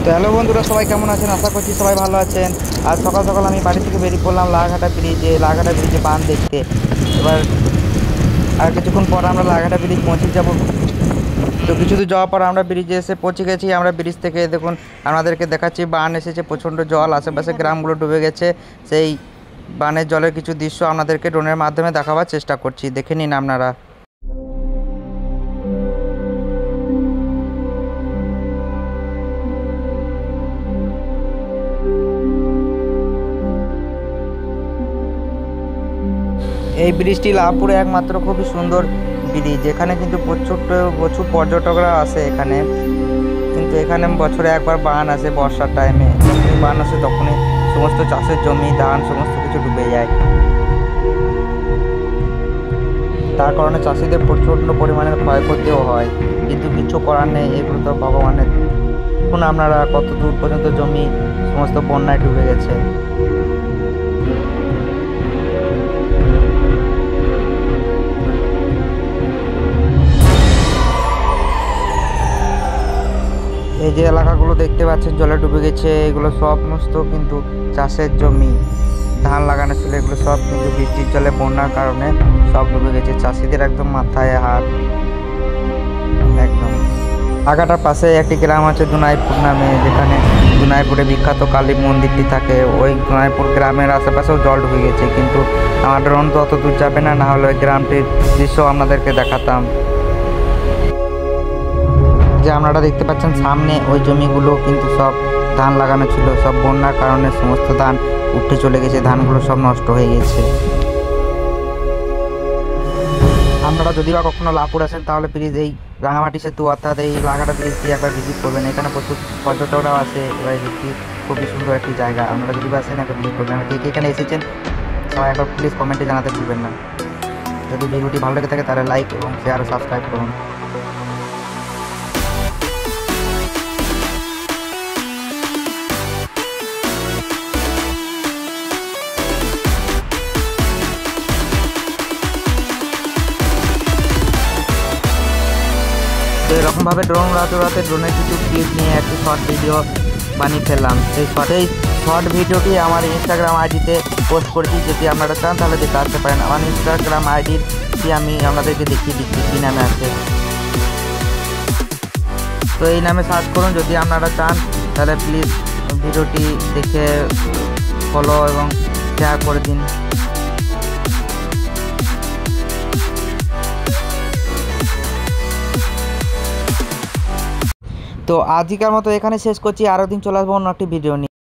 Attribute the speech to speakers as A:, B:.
A: তো হ্যালো বন্ধুরা, সবাই কেমন আছেন? আশা করছি সবাই ভালো আছেন। আজ সকাল সকাল আমি বাড়ি থেকে বেরিয়ে পড়লাম লাঘাটা ব্রিজে বাঁধ দেখতে। এবার আর কিছুক্ষণ পর আমরা লাঘাটা ব্রিজ পৌঁছে যাব। তো কিছু দূর যাওয়ার পর আমরা ব্রিজে এসে পৌঁছে গেছি। আমরা ব্রিজ থেকে দেখুন আপনাদেরকে দেখাচ্ছি, বান এসেছে, প্রচণ্ড জল, আশেপাশে গ্রামগুলো ডুবে গেছে। সেই বানের জলের কিছু দৃশ্য আপনাদেরকে ড্রোনের মাধ্যমে দেখাবার চেষ্টা করছি, দেখে নিন আপনারা। এই ব্রিজটি লাভপুরে একমাত্র খুবই সুন্দর ব্রিজ। এখানে কিন্তু প্রচুর পর্যটকরা আসে এখানে। কিন্তু এখানে বছরে একবার বান আসে, বর্ষার টাইমে যখনই বান আসে তখনই সমস্ত চাষের জমি, ধান সমস্ত কিছু ডুবে যায়। তার কারণে চাষিদের প্রচণ্ড পরিমাণে ক্ষয়ক্ষতিও হয়, কিন্তু কিছু করার নেই। এগুলো তো ভগবানের। দেখুন আপনারা কত দূর পর্যন্ত জমি সমস্ত বন্যায় ডুবে গেছে। এই যে এলাকাগুলো দেখতে পাচ্ছেন জলে ডুবে গেছে, এগুলো সমস্ত কিন্তু চাষের জমি, ধান লাগানো ছিল, এগুলো সব কিন্তু বৃষ্টির জলে, বন্যার কারণে সব ডুবে গেছে। চাষিদের একদম মাথায় হাত। একদম লাগাটার পাশে একটি গ্রাম আছে দুনাইপুর নামে, যেখানে দুনাইপুরে বিখ্যাত কালী মন্দিরটি থাকে। ওই দুনাইপুর গ্রামের আশেপাশেও জল ঢুকে গেছে, কিন্তু আমার ড্রোন তো অত দূর যাবে না, না হলে ওই গ্রামটির দৃশ্য আপনাদেরকে দেখাতাম। যে আপনারা দেখতে পাচ্ছেন সামনে, ওই জমিগুলো কিন্তু সব ধান লাগানো ছিল, সব বন্যার কারণে সমস্ত ধান উঠে চলে গেছে, ধানগুলো সব নষ্ট হয়ে গেছে। আপনারা যদি বা কখনো লাভপুর আসেন তাহলে প্লিজ এই রাঙামাটি সেতু অর্থাৎ এই লাঘাটা ব্রিজটি একবার ভিজিট করবেন। এখানে প্রচুর পর্যটকরাও আসে। এবার ব্রিজটি খুবই সুন্দর একটি জায়গা। আপনারা যদি বা আসেন একবার ভিজিট করবেন। কে কে এখানে এসেছেন সবাই একবার প্লিজ কমেন্টে জানাতে ভুলবেন না। যদি ভিডিওটি ভালো লেগে থাকে তাহলে লাইক এবং শেয়ার ও সাবস্ক্রাইব করুন। তো এরকমভাবে ড্রোন উড়াতে ড্রোনের কিছু ক্লিপ নিয়ে একটি শর্ট ভিডিও বানিয়ে ফেললাম। সেই শর্ট ভিডিওটি আমার ইনস্টাগ্রাম আইডিতে পোস্ট করেছি। যদি আপনারা চান তাহলে দেখে আসতে পারেন। আমার ইনস্টাগ্রাম আইডিটি আমি আপনাদেরকে দেখিয়ে দিচ্ছি কী নামে আছে। তো এই নামে সার্চ করুন। যদি আপনারা চান তাহলে প্লিজ ভিডিওটি দেখে ফলো এবং শেয়ার করে দিন। তো আজকের মতো এখানে শেষ করছি। আরও দিন চলে আসবো অন্য একটি ভিডিও নিয়ে।